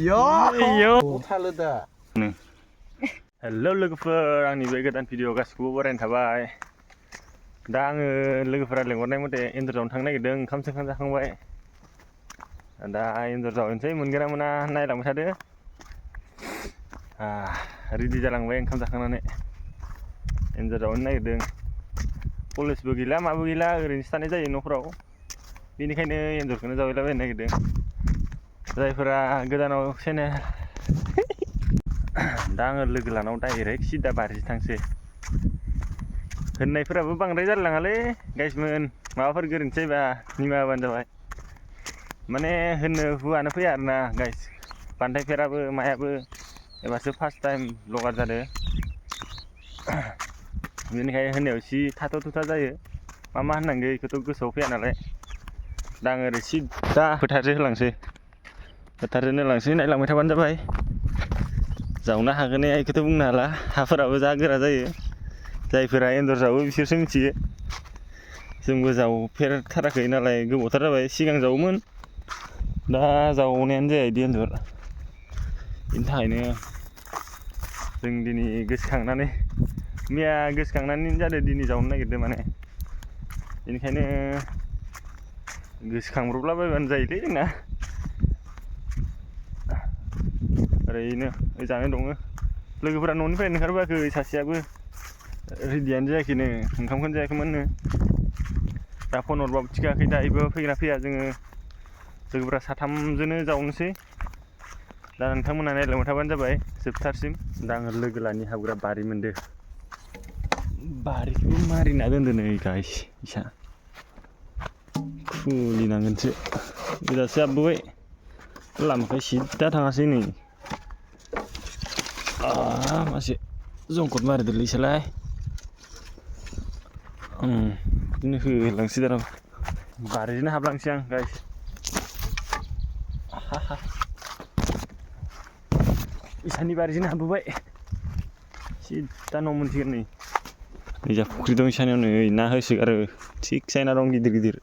Yo. Talada. Hello लोगोफोर आंनि बे गोदान भिडिअ गासिखौबो बरायनाय थाबाय दा आङो लोगोफोरा लेंहरनाय मथे एन्जर जावनो थांनो नागिरदों ओंखाम जाखांबाय दा एन्जर जावनोसै मोनगोन ना मोना नायलांबाय थादो रेडि जालांबाय ओंखाम जाखांनानै एन्जर जावनो नागिरदों कलेजबो गैला माबो गैला ओरैनोसो थानाय जायो न'फोराव बेनिखायनो एन्जरखौनो जावैलाबायनो नागिरदों जायफोरा गोदानाव चेनेल दा आङो लोगो लानाव डाइरेक्ट सिदा बारिजों थांसै होननायफोराबो बांद्राय जालाङालै गाइसमोन माबाफोर गोरोन्थि जायोबा निमाहा होबानो जाबाय माने होननो हुआनो फैया आरोना गाइस बान्थायफेराबो मायाबो एबारसो फार्स्ट टाइम ब्लगार जादों बेनिखायनो होननायाव एसे थाथ' थुथा जायो मा होननांगौ बेखौथ' गोसोआव फैया नालाय दा आङो ओरै सिदा फोथारजों होलांसै नायलांबाय थाबानो जाबाय जावनो हागोन ना बेखौथ' बुंनो हाला हाफोराबो जा गोरा जायो जायफोरा एन्जर जावो बिसोरसो मिथियो जोंबो जावफेरथाराखै नालाय गोबावथार जाबाय सिगां जावोमोन दा जावनायानो जाया बिदि एन्जर बेनि थाखायनो जों दिनै गोसोखांनानै मैया गोसोखांनानै जादों दिनै जावनो नागिरदों माने बेनिखायनो गोसोखांब्रबलाबायबानो जायोलै जोंना ओरैनो जानाय दङ लोगोफोरा न'निफ्राय ओंखारबोआखै सासेयाबो रेडियानो जायाखैनो ओंखामखौनो जायाखैमोननो दा फन हरबाबो थिखायाखै दा बेबो फैगोना फैया जोङो लोगोफोरा साथामजोंनो जावनोसै दा नोंथांमोना नायलांबाय थाबानो जाबाय जोबथारसिम दा आङो लोगो लानि हाबग्रा बारि मोनदों बारिखौ मारिना दोनदों नै गाइस इसा खुलिनांगोनसो गोजासो हाबबोबाय लामाखौ सिदा थाङासै नै मासे जंकट मारिदोलै इसालाय बिदिनो होलांसै दा बारिजोंनो हाबलांसै आं गाइस इसानि बारिजोंनो हाबबोबाय सिदा न' मोनसिगोन नै जा फुख्रि दं इसानियाव नै ना होसोगारो थिगसे ना दं गिदिर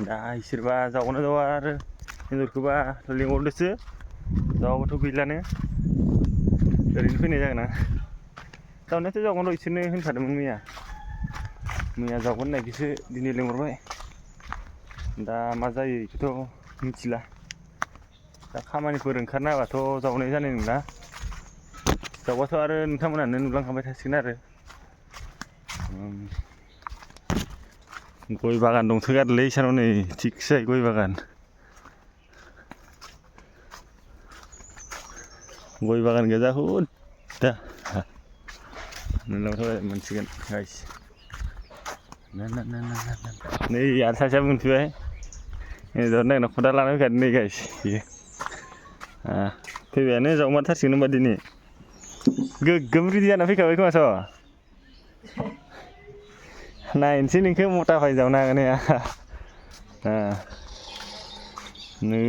दा इसोरबा जावगोना जावा आरो एन्जरखौबा लिंहरदोसो जावाबाथ' गैलानो ओरैनो फैनाय जागोन आं जावनायाथ' जावगोन र' इसोरनो होनखादोंमोन मैया जावगोन होननायखौसो दिनै लिंहरबाय दा मा जायो बेखौथ' मिथिला दा खामानिफोर ओंखारना होबाथ' जावनाय जानाय नंला जावबाथ' आरो नोंथांमोनानो नुलांखाबाय थासिगोन आरो गय बागान दंसोगारोलै इसानाव नै थिगसे गय बागान गोजा दा नुलांबाय मोनसिगोन गाइस नै आरो सासेया मोनफैबाय एन्जर नागिरना खदाल लाना फैखादों नै गाइस बियो फैबायानो जावमारथारसिगोन होनबा दिनै गोग्गोम रेडि जाना फैखाबाय खोमाथ' नायनोसै नोंखौ मथा फाइ जावनो हागोन ना नै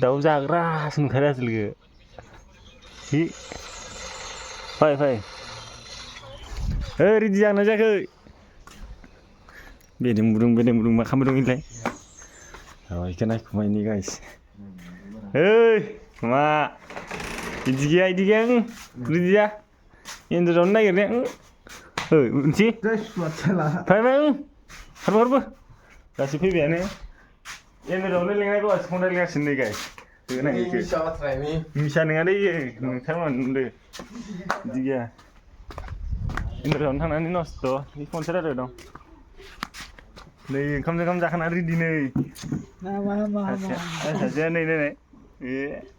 दाउ जाग्रासो नुखादों आसोलखौ फै रेडि जागोन ना जायाखै बेदों बुदुं मा खालामबाय दं इलाय बेखौ नायखुमायनि गाइस मा बिदि गैया रेडि जा एन्जर जावनो नागिरनाया मोनसे हरबो गासै फैबायानो एन्जर जावनो लेंनाय दहायसो फन रायलायगासिनो नै गाइस मिसा नङा दै नोंथांमोन नुदों बिदि गैया एन्जर जावनो थांनानै नस्थ' बे फनसो रायलायबाय दं नै ओंखाम जाखाना रेडि नै सासेया नै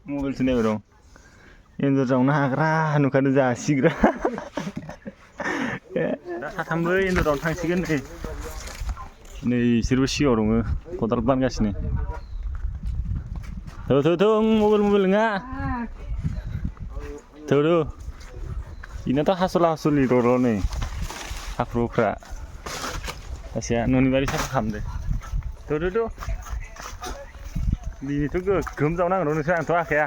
मबाइलसो नायबाय दं एन्जर जावनो हाग्रा नुखादों जासिग्रा दा साथामबो एन्जर जावनो थांसिगोन नै इसोरबो सिगाङाव दङ खदाल बानगासिनो मबाइल नङा बेनाथ' हासुलि दर' नै हाख्रुफ्रा सासेया न'नि बारि साफा खालामदो दिनैथ' गोग्गोम जावनांगोन नोंसोर आंथ' हाखाया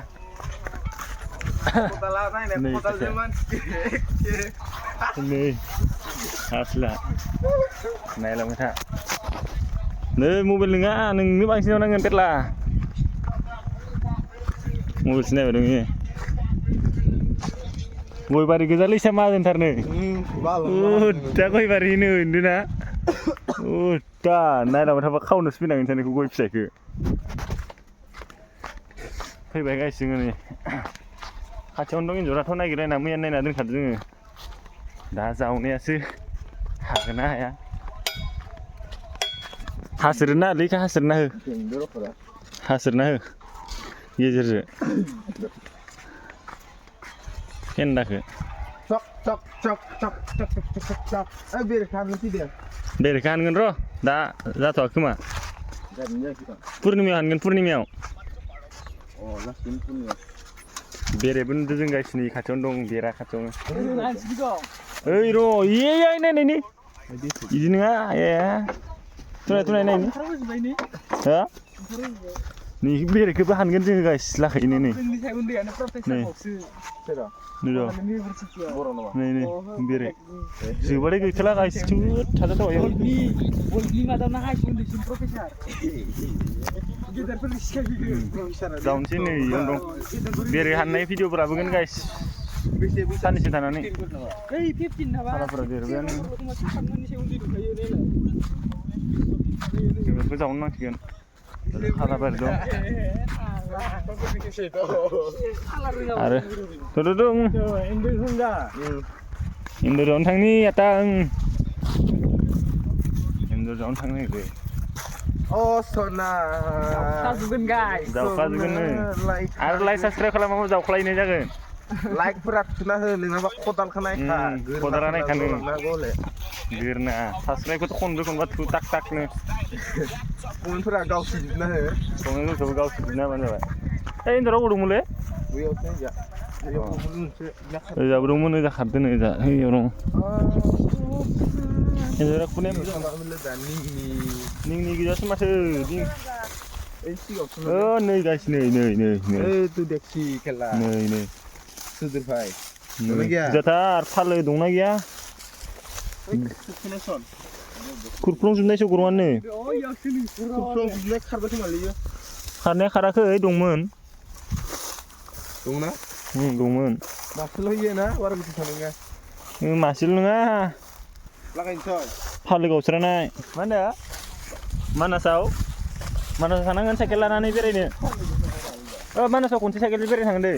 नै हासुला नायलांबाय था नै मबाइल नङा नोंनो बांसिनाव नांगोन पेटला मबाइल सिनायबाय दङ गय बारि गोजालै सा माजोनथारनो दा गय बारि नो होनदोना दा नायलांबाय थाबा खावनोसो फैनांगोन सानैखौ गय फिथाइखौ फैबाय गाइस जोङो नै खाथियावनो दं एन्जराथ' नागिरनायना मैयानो नायना दोनखादों जोङो दा जावनायासो हागोन ना हाया हासिरना लैखा हासिरना हो हासिरना हो गेजेरजों फेन्दाखौ चक चक चक चक चक चक चक ओइ बेरेखा हानगोन फैदो बेरेखा हानगोन र' दा जाथ'वाखै खोमा पुर्निमायाव हानगोन पुर्निमायाव बेरेबो नुदों जों गायसिनि खाथियावनो दं बेरा खाथियावनो ओइ र' इयै नायनायनि बिदि नङा ए तुनाय नायनि हा नै बेरेखौबो हानगोन जोङो गाइस लाखैनो नै नै बेरे जोबाथाय गैथारला गाइस थुद थाजाथाबाय जावनोसै नै इयावनो दं बेरे हाननाय भिडिअफोर लाबोगोन गाइस साननैसो थानानै फाराफोरा देरबायानो बेफोरखौ जावनो नांसिगोन फालाबारि दं आरो दं एन्जर जावनो थांनि आथा एन्जर जावनो थांनो नागिरदों अ सना जावखाजोबगोन आरो लाइक साबसक्राइब खालामाबा जावख्लायनाय जागोन लाइकफोरा थुना हो नङाबा खदालखौ नायखा खदाला नायखानो गोरना साबसक्राइबखौथ' खनब्रै खनबा थु टाक टाकनो कमेन्टफोरा गावसिजोबना हो कमेन्टफोरखौबो गावसिजोबना होबानो जाबाय ओइ एन्जरा अबाव दंमोनलै ओजाबो दंमोन ओजा खारदों ओजा ओइयाव दं एन्जरा खुनाया निंनि गोजासो माथो नै गाइस नै सुदुरभाई जाथार फालो दंना गैया खुरफ्लंजोबनायसो गरमानो खारनाया खाराखै दंमोन दंमोन मासेल' होयो ना बारा बुरजा थानाङा मासेल' नङा लागायनोसै फालो गावस्रानाय मा होनो मानासाव थांनांगोन साइकेल लानानै बेरायनो मानासाव खनसे साइकेलजों बेरायनो थांगोन दे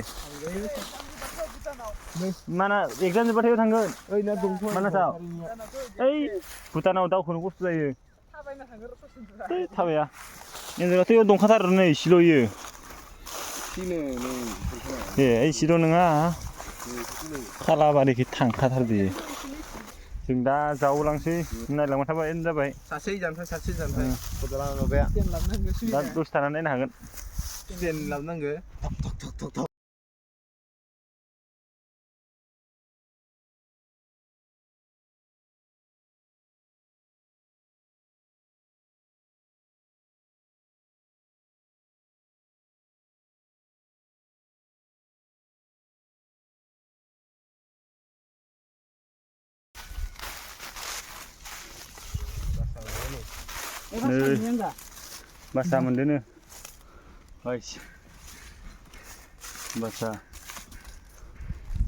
एगजाम जोबबाथाय थांगोन मानासाव ओइ भुटानाव दावखोनो खस्थ' जायो थाबाया एन्जराथ' इयाव दंखाथारो नै इसेल' इयो ए इसेल' नङा खालाबारिखै थांखाथारदो जों दा जावलांसै नायलांबाय थाबायानो जाबाय सासे जानथाय खदाला माबाया दा दसे थानानै नायनो हागोन स्टेन लाबोनांगो नै बासा मोनदोनो गाइस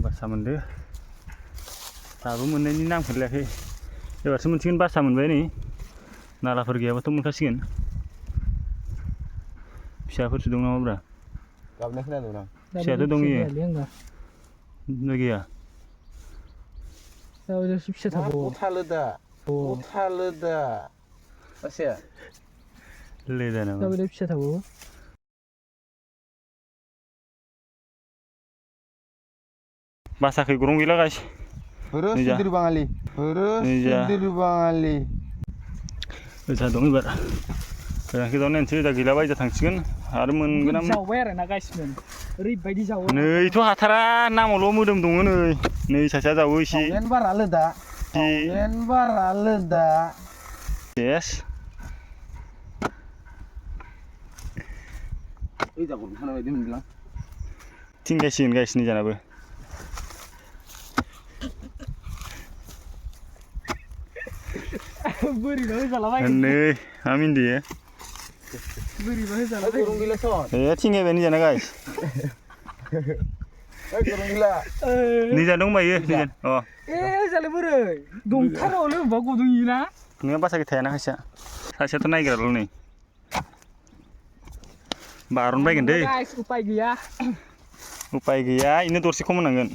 बासा मोनदो दाबो मोननायनि नामखौनो लायाखै एबारसो मोनसिगोन बासा मोनबाय नै नालाफोर गैयाबाथ' मोनखासिगोन फिसाफोरसो दं नामाब्रा गाबनाय खोनादों ना फिसायाथ' दं इयो ना गैया फिसा थाबावो थालो दा Masih Leda nama. Tapi dia bisa tahu. Masakai gurung gila guys. Terus tidur Bang Ali. Bisa dong ibar. Kita nanti udah gila aja tangsikan. Harus mengenam. Jauh na guys men. Ribet jauh. Nih itu hatara nama lo mudem dong nih. Nih saya jauh sih. Yen baraleda. Yes. Tinggalin guys nih jangan बोरैबा होजालाबाय नै आमिनदि बोरैबा होजालाबाय गरं गैला सन ए थिंगायबाय निजाना guys गरं गैला निजा दंबायो निजा अ ए जालाय बोरै दंथारावलै बबा गुदुं इना नोंहा बासाखै थायाना खायसेया सासेयाथ' नायग्राल' नै बारनबायगोन दै गाइस उपाय गैया इनो दरसे खम होनांगोन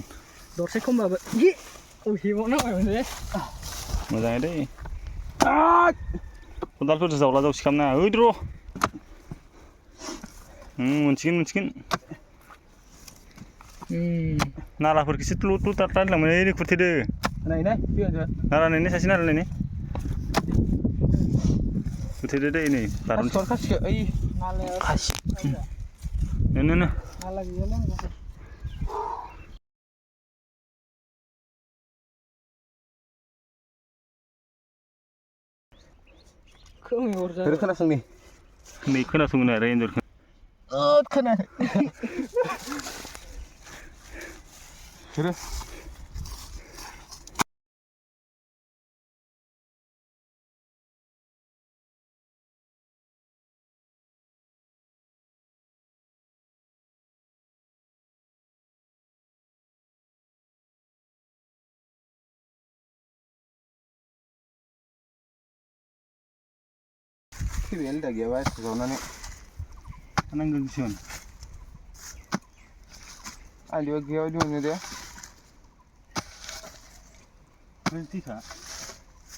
दरसे खमबाबो इ हेबावनांबायमोन दे मोजाङै दै खदालफोरजों जावला जावसि खालामनाङा ओइ र' मोनसिगोन नालाफोरखौसो थुलु थुलु थार होनलांबाय ओइ खुरथेदो नायनाय फैयाखै नाला नायनाय सासे नाला नायनाय खुरथेदो दै नै बारन सरखासिखो ओइ नालाया खासि नो नाला गैयालै आंना खोमै अरजा खोनासंनि नै खोनासंगोन आरो एन्जरखौ खोनायाखै फैबायानो दा गैयाबा जावनानै नांगोनसोमोन आलियाव गैया बायदि मोनो दे थैखा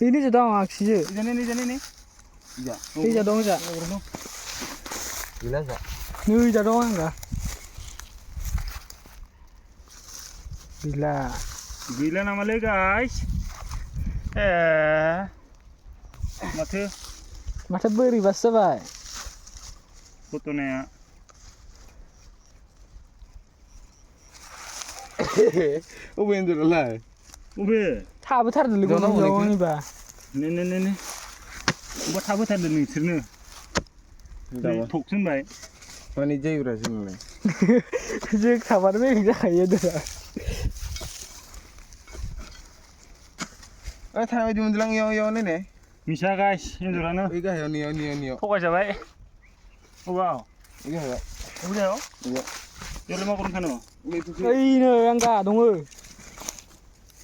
ini sudah aksi je. Ini. iya Ini jadong ja. gila za Ini jadong enggak? Gila namanya guys. Mata beri basa bay. Fotonya. Ube endur lah. Ube. Tahu betul dulu gua ni ba. Nih. Buat tahu betul dulu sirne. Thoksin bay. Pani jai Brazil lah. Je kabar me enggak kaya dah. Thang di menjelang yo ni. Bisa guys, ini durana. Iga yo ni. Pokok aja bay. Wow. Iga yo. Udah yo. Iya. Yo lima kurang kan lo. Ini enggak dong.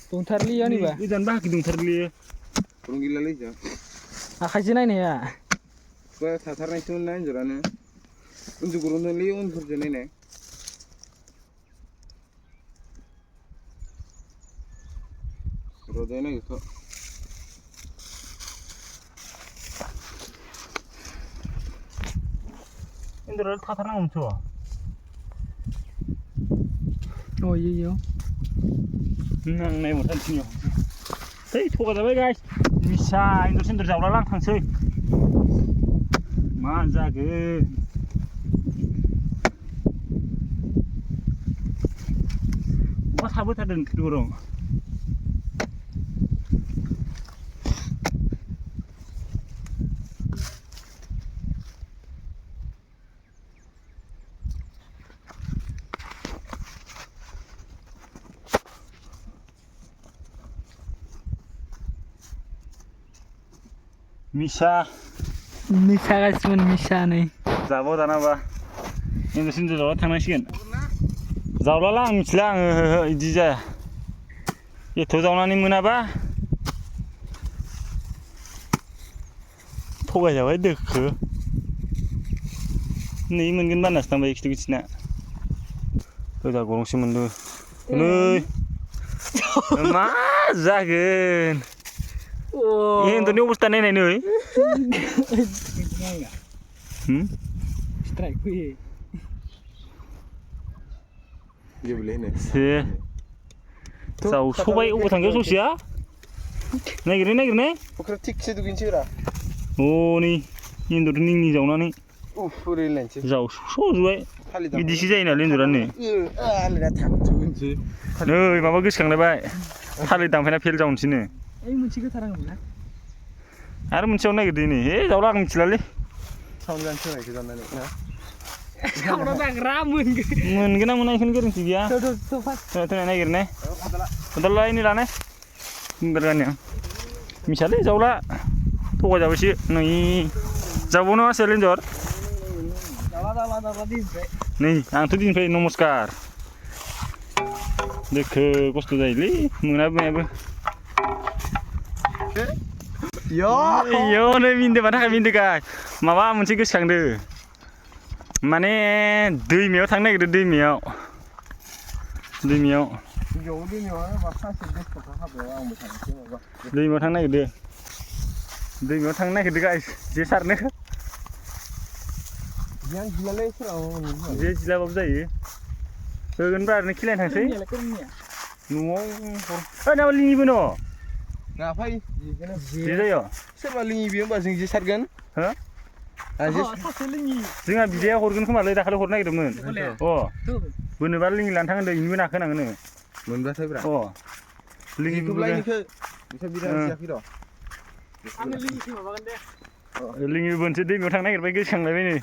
Dongtar liya ni ba. Idan bah ki dongtar liya. Kurang gila lagi ya. Akhaji nai ne ya. Gua satar nai sun nai jorane. Unjuk kurang liya unjuk jene ne. Rodena gitu. Ini tatarang umco. Oh iya. Nang naik motor sini. Hei, thua rồi guys. Bisa, ini sendiri jauh lang thang sih. Manja ke. Wah, sabut ada dorong. Misa guys men Misa nih. Jauh tanah bah. Ini sendiri jauh tanah sih kan. Jauh lang misalnya ini aja. Itu jauh nani mana bah? Pokok jauh dek ke. Ini mungkin mana setang baik itu kisah. Tuh dah gorong sih mendu. Nih. Mazagen. Oh. Ini tuh urusan ini nih. Strike gue. Dia boleh ni. Si. Tahu sobai ubu tangga sosial. Naik ni. Oke tik sih tu kunci lah. Oh ni. Ini tuh ning jauh nani. Puri lenci. Jauh sobai. Ini sih jadi nalin duran ni. Ini dah tak tu kunci. Nih, mama gus kang lebai. Thali tang pernah film jauh sini. Munci ke tarang mana? Ada muncul naik di ni. Jauh lang cilali. Sound kan cuma kita nani. Kalau dah ramun. Mungkin naik kan kering sih ya. Tuh pas. Tuh naik ni. Betul lah ini lah ni. Berani. Misalnya jauh lah. थगायजाबायसो नै जाबावनो चेलेन्जर दाला दिनफ्राय नै आंथ' दिननिफ्राय नमस्कार देखो खस्थ' जायोलै मोनाबो मायाबो इयाव नै मिन्दो मानि थाखाय मिन्दो गाय माबा मोनसे गोसोखांदो माने दैमायाव थांनो नागिरदों दैमायाव दैमायाव माखासे बेस्थ'खा हाबायाव आंबो थांसै माबा दैमायाव थांनो नागिरदों गाय जे सारनो जियानो जिलालै सोरनाव जे जिलाबाबो जायो होगोनब्रा ओरैनो खिलायनो थांसै न'आव नामा लिङिबो न' ना फै जे जायो सोरबा लिङि बे होमबा जों जे सारगोन हो सासे लोङि जोंहा बिदाया हरगोन खोमालै दाखालि हरनो नागिरदोंमोन बोनोबा लिङि लानो थांगोन इनोबो नाखो होनांगोन मोनबाथाय ब्रा लिङिबो लायनिखो बिसोर बिराद जायाखै र' आंनो लिङिखौ माबागोन दे लिङिबो बोनसै दैमायाव थांनो नागिरबाय गोसोखांलायबाय नै